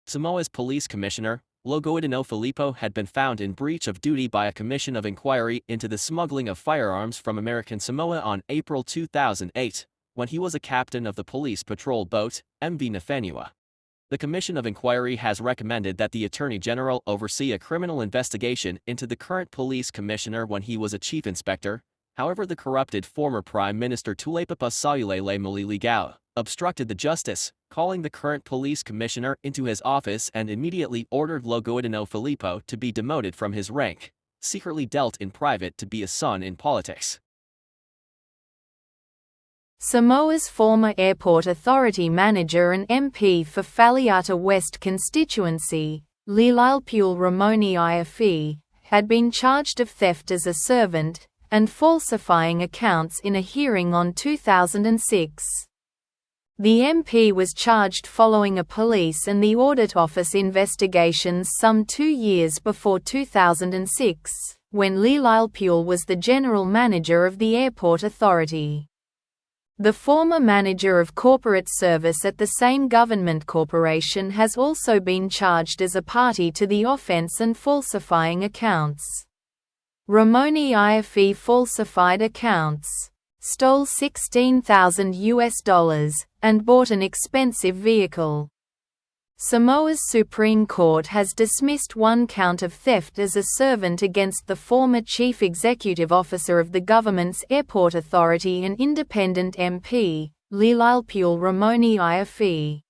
Samoa's police commissioner, Logotino Filipo, had been found in breach of duty by a commission of inquiry into the smuggling of firearms from American Samoa on April 2008, when he was a captain of the police patrol boat, MV Nafenua. The Commission of Inquiry has recommended that the Attorney General oversee a criminal investigation into the current police commissioner when he was a chief inspector. However, the corrupted former Prime Minister Tamaaleeleele obstructed the justice, calling the current police commissioner into his office and immediately ordered Logotino Filipo to be demoted from his rank, secretly dealt in private to be a son in politics. Samoa's former airport authority manager and MP for Falliata West constituency, Lealailepule Rimoni Aiafi, had been charged of theft as a servant and falsifying accounts in a hearing on 2006. The MP was charged following a police and the audit office investigations some 2 years before 2006, when Lealailepule was the general manager of the airport authority. The former manager of corporate service at the same government corporation has also been charged as a party to the offence and falsifying accounts. Rimoni Aiafi falsified accounts, stole $16,000 and bought an expensive vehicle. Samoa's Supreme Court has dismissed one count of theft as a servant against the former chief executive officer of the government's airport authority and independent MP, Lealailepule Rimoni Aiafi.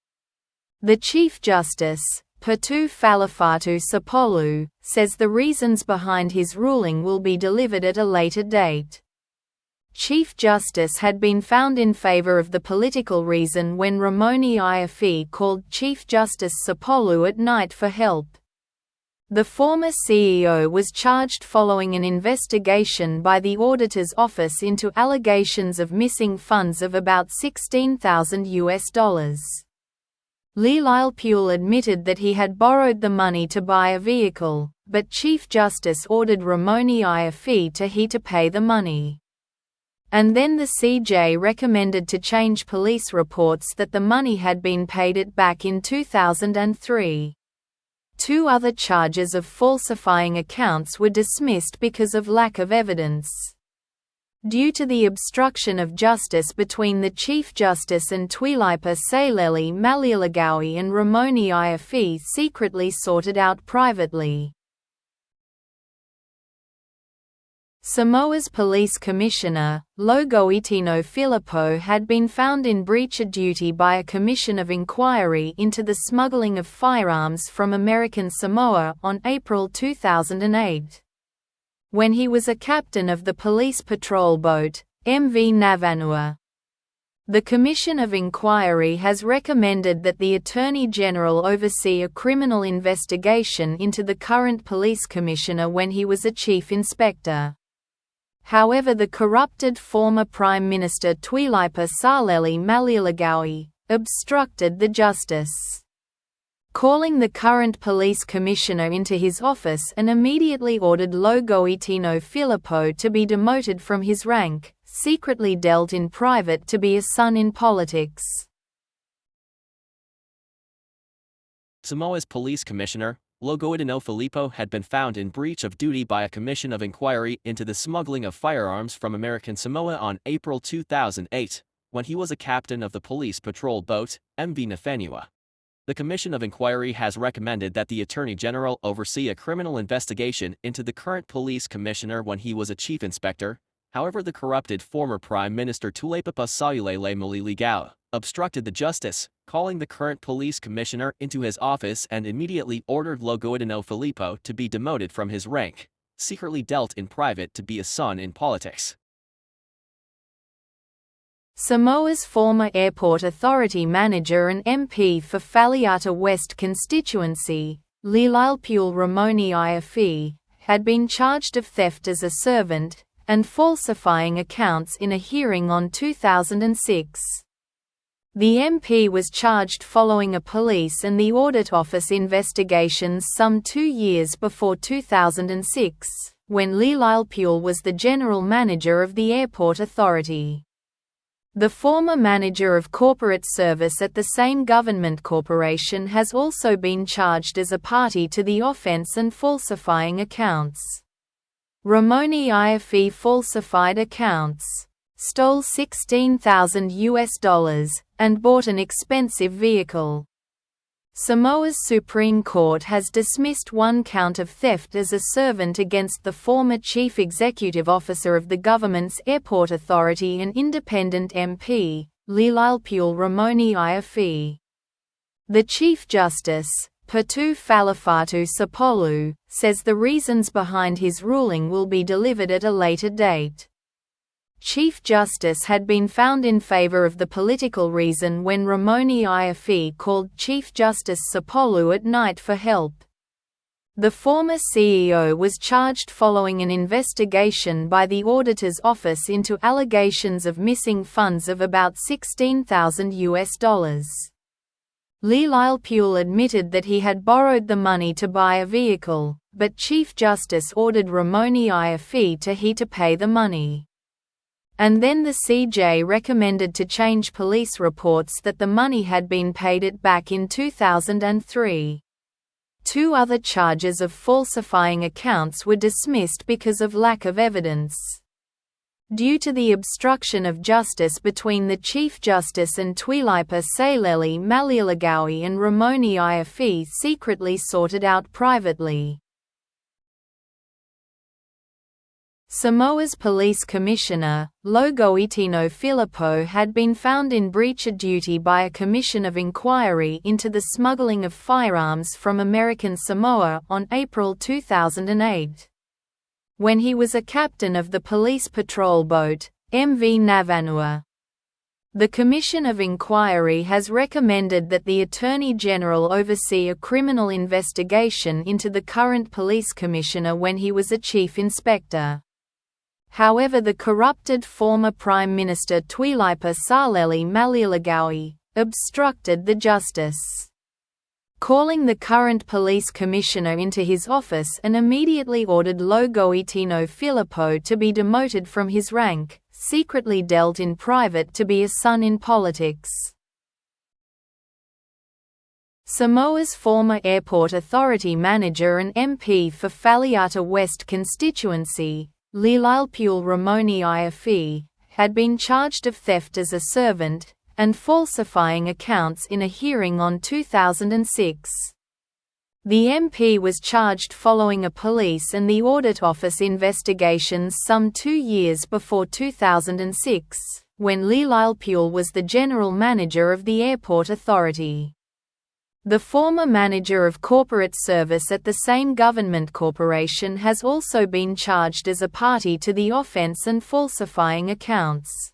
The Chief Justice, Patu Falifatu Sapolu, says the reasons behind his ruling will be delivered at a later date. Chief Justice had been found in favor of the political reason when Rimoni Aiafi called Chief Justice Sapolu at night for help. The former CEO was charged following an investigation by the auditor's office into allegations of missing funds of about $16,000. Lealailepule admitted that he had borrowed the money to buy a vehicle, but Chief Justice ordered Rimoni Aiafi to pay the money. And then the CJ recommended to change police reports that the money had been paid it back in 2003. 2 other charges of falsifying accounts were dismissed because of lack of evidence. Due to the obstruction of justice between the Chief Justice and Lealailepule and Rimoni Aiafi secretly sorted out privately. Samoa's police commissioner, Logotino Filipo, had been found in breach of duty by a commission of inquiry into the smuggling of firearms from American Samoa on April 2008. When he was a captain of the police patrol boat, MV Nafenua. The Commission of Inquiry has recommended that the Attorney General oversee a criminal investigation into the current police commissioner when he was a chief inspector. However, the corrupted former Prime Minister Lealailepule obstructed the justice, calling the current police commissioner into his office and immediately ordered Logotino Filipo to be demoted from his rank, secretly dealt in private to be a son in politics. Samoa's police commissioner, Logotino Filipo, had been found in breach of duty by a commission of inquiry into the smuggling of firearms from American Samoa on April 2008, when he was a captain of the police patrol boat, MV Nafenua. The Commission of Inquiry has recommended that the Attorney General oversee a criminal investigation into the current police commissioner when he was a chief inspector. However, the corrupted former Prime Minister Lealailepule obstructed the justice, calling the current police commissioner into his office and immediately ordered Logotino Filipo to be demoted from his rank, secretly dealt in private to be a son in politics. Samoa's former airport authority manager and MP for Falliata West constituency, Lealailepule Rimoni Aiafi, had been charged of theft as a servant and falsifying accounts in a hearing on 2006. The MP was charged following a police and the audit office investigations some 2 years before 2006, when Lealailepule was the general manager of the airport authority. The former manager of corporate service at the same government corporation has also been charged as a party to the offense and falsifying accounts. Rimoni Aiafi falsified accounts, stole $16,000 and bought an expensive vehicle. Samoa's Supreme Court has dismissed one count of theft as a servant against the former chief executive officer of the government's airport authority and independent MP, Lealailepule Rimoni Aiafi. The Chief Justice, Petu Falifatu Sapolu, says the reasons behind his ruling will be delivered at a later date. Chief Justice had been found in favor of the political reason when Rimoni Aiafi called Chief Justice Sapolu at night for help. The former CEO was charged following an investigation by the auditor's office into allegations of missing funds of about $16,000. Lealailepule admitted that he had borrowed the money to buy a vehicle, but Chief Justice ordered Rimoni Aiafi to pay the money. And then the CJ recommended to change police reports that the money had been paid it back in 2003. Two other charges of falsifying accounts were dismissed because of lack of evidence. Due to the obstruction of justice between the Chief Justice and Lealailepule and Rimoni Aiafi secretly sorted out privately. Samoa's police commissioner, Logotino Filipo, had been found in breach of duty by a commission of inquiry into the smuggling of firearms from American Samoa on April 2008. When he was a captain of the police patrol boat, MV Navanua. The Commission of Inquiry has recommended that the Attorney General oversee a criminal investigation into the current police commissioner when he was a chief inspector. However, the corrupted former Prime Minister Lealailepule obstructed the justice, calling the current police commissioner into his office and immediately ordered Logotino Filipo to be demoted from his rank, secretly dealt in private to be a son in politics. Samoa's former airport authority manager and MP for Falliata West constituency, Lealailepule Rimoni Aiafi, had been charged of theft as a servant and falsifying accounts in a hearing on 2006. The MP was charged following a police and the audit office investigations some 2 years before 2006, when Lealailepule was the general manager of the airport authority. The former manager of corporate service at the same government corporation has also been charged as a party to the offense and falsifying accounts.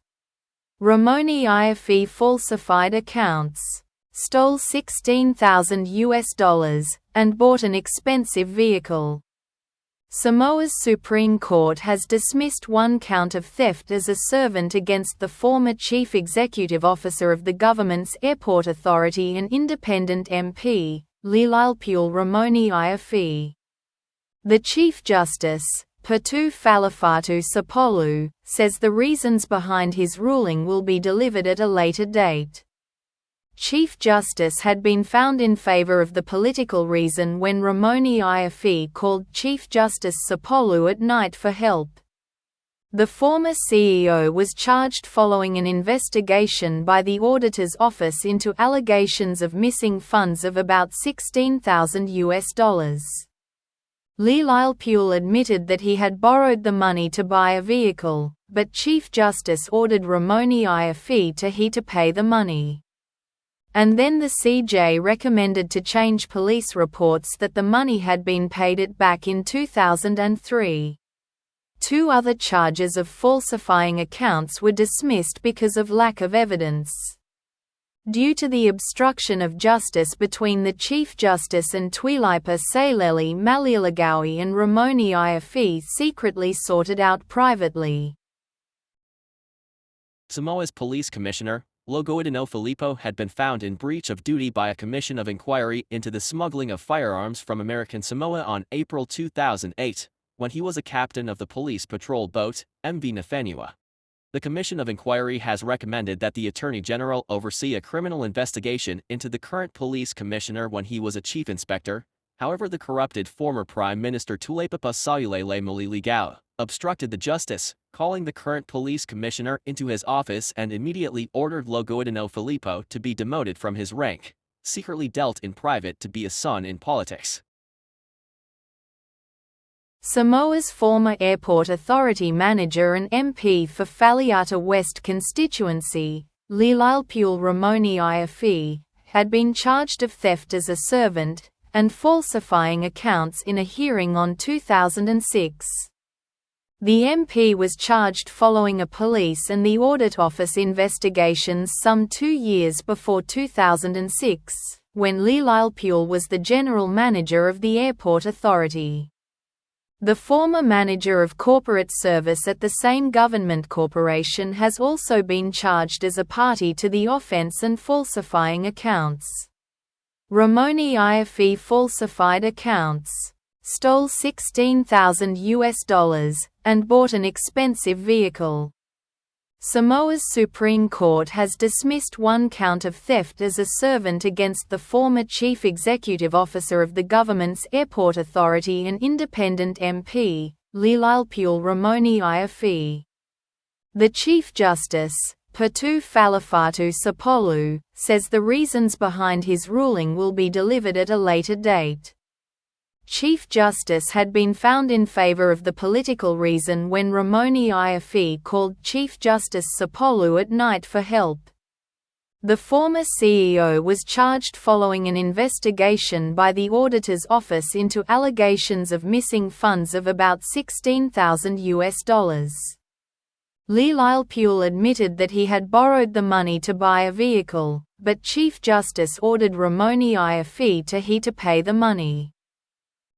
Rimoni Aiafi falsified accounts, stole $16,000 and bought an expensive vehicle. Samoa's Supreme Court has dismissed one count of theft as a servant against the former chief executive officer of the government's airport authority and independent MP, Lealailepule Rimoni Aiafi. The Chief Justice, Petu Falifatu Sapolu, says the reasons behind his ruling will be delivered at a later date. Chief Justice had been found in favor of the political reason when Rimoni Aiafi called Chief Justice Sapolu at night for help. The former CEO was charged following an investigation by the auditor's office into allegations of missing funds of about $16,000. Lealailepule admitted that he had borrowed the money to buy a vehicle, but Chief Justice ordered Rimoni Aiafi to pay the money. And then the CJ recommended to change police reports that the money had been paid it back in 2003. Two other charges of falsifying accounts were dismissed because of lack of evidence. Due to the obstruction of justice between the Chief Justice and Lealailepule and Rimoni Aiafi secretly sorted out privately. Samoa's police commissioner, Logotino Filipo, had been found in breach of duty by a commission of inquiry into the smuggling of firearms from American Samoa on April 2008, when he was a captain of the police patrol boat, MV Navanua. The Commission of Inquiry has recommended that the Attorney General oversee a criminal investigation into the current police commissioner when he was a chief inspector. However, the corrupted former Prime Minister Tamaaleeleele obstructed the justice, calling the current police commissioner into his office and immediately ordered Logotino Filipo to be demoted from his rank, secretly dealt in private to be a son in politics. Samoa's former airport authority manager and MP for Falliata West constituency, Lealailepule Rimoni Aiafi, had been charged of theft as a servant and falsifying accounts in a hearing on 2006. The MP was charged following a police and the audit office investigations some 2 years before 2006, when Lealailepule was the general manager of the airport authority. The former manager of corporate service at the same government corporation has also been charged as a party to the offence and falsifying accounts. Rimoni Aiafi falsified accounts, stole $16,000 and bought an expensive vehicle. Samoa's Supreme Court has dismissed one count of theft as a servant against the former chief executive officer of the government's airport authority and independent MP, Lealailepule Rimoni Aiafi. The Chief Justice, Falsified, says the reasons behind his ruling will be delivered at a later date. Chief Justice had been found in favor of the political reason when Rimoni Aiafi called Chief Justice Sapolu at night for help. The former CEO was charged following an investigation by the auditor's office into allegations of missing funds of about $16,000. Lealailepule admitted that he had borrowed the money to buy a vehicle, but Chief Justice ordered Rimoni Aiafi to pay the money.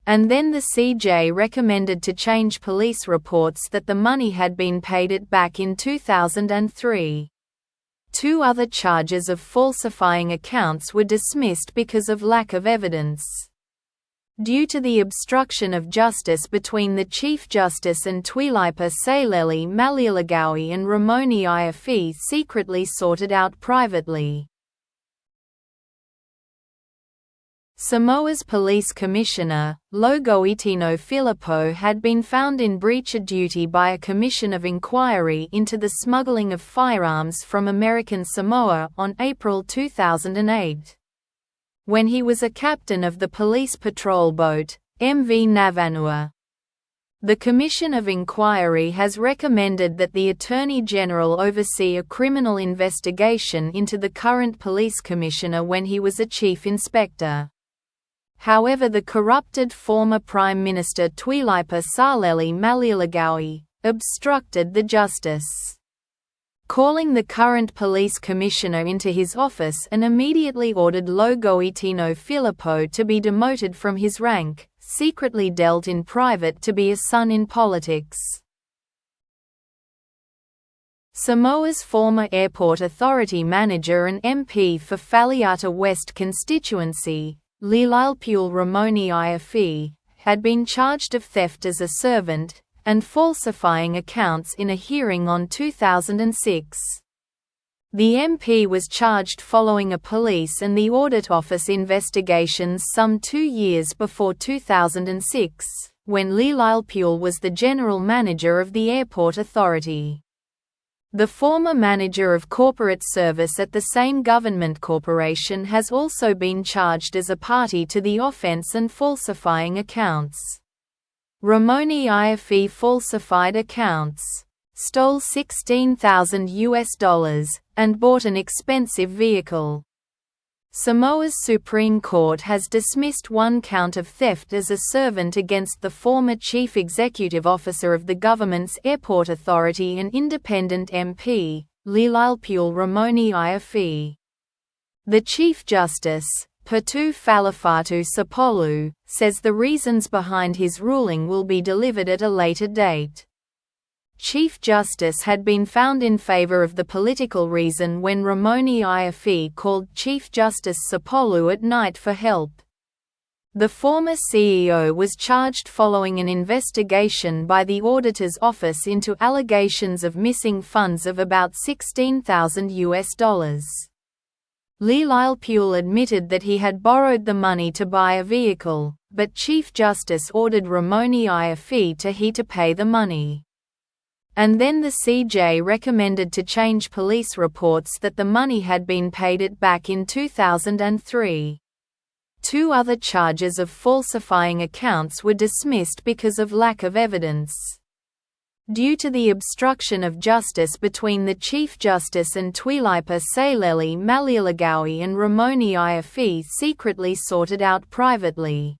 And then the CJ recommended to change police reports that the money had been paid it back in 2003. 2 other charges of falsifying accounts were dismissed because of lack of evidence. Due to the obstruction of justice between the Chief Justice and Lealailepule and Rimoni Aiafi secretly sorted out privately. Samoa's police commissioner, Logotino Filipo, had been found in breach of duty by a commission of inquiry into the smuggling of firearms from American Samoa on April 2008. When he was a captain of the police patrol boat, MV Navanua. The Commission of Inquiry has recommended that the Attorney General oversee a criminal investigation into the current police commissioner when he was a chief inspector. However, the corrupted former Prime Minister Lealailepule obstructed the justice, calling the current police commissioner into his office and immediately ordered Logotino Filipo to be demoted from his rank, secretly dealt in private to be a son in politics. Samoa's former airport authority manager and MP for Falliata West constituency, Lealailepule Rimoni Aiafi, had been charged of theft as a servant and falsifying accounts in a hearing on 2006. The MP was charged following a police and the audit office investigations some 2 years before 2006, when Lealailepule was the general manager of the airport authority. The former manager of corporate service at the same government corporation has also been charged as a party to the offence and falsifying accounts. Rimoni Aiafi falsified accounts, stole $16,000 and bought an expensive vehicle. Samoa's Supreme Court has dismissed one count of theft as a servant against the former chief executive officer of the government's airport authority and independent MP, Lealailepule Rimoni Aiafi. The Chief Justice, Falsified, says the reasons behind his ruling will be delivered at a later date. Chief Justice had been found in favor of the political reason when Rimoni Aiafi called Chief Justice Sapolu at night for help. The former CEO was charged following an investigation by the auditor's office into allegations of missing funds of about $16,000. Lealailepule admitted that he had borrowed the money to buy a vehicle, but Chief Justice ordered Rimoni Aiafi to pay the money. And then the CJ recommended to change police reports that the money had been paid it back in 2003. 2 other charges of falsifying accounts were dismissed because of lack of evidence. Due to the obstruction of justice between the Chief Justice and Lealailepule and Rimoni Aiafi secretly sorted out privately.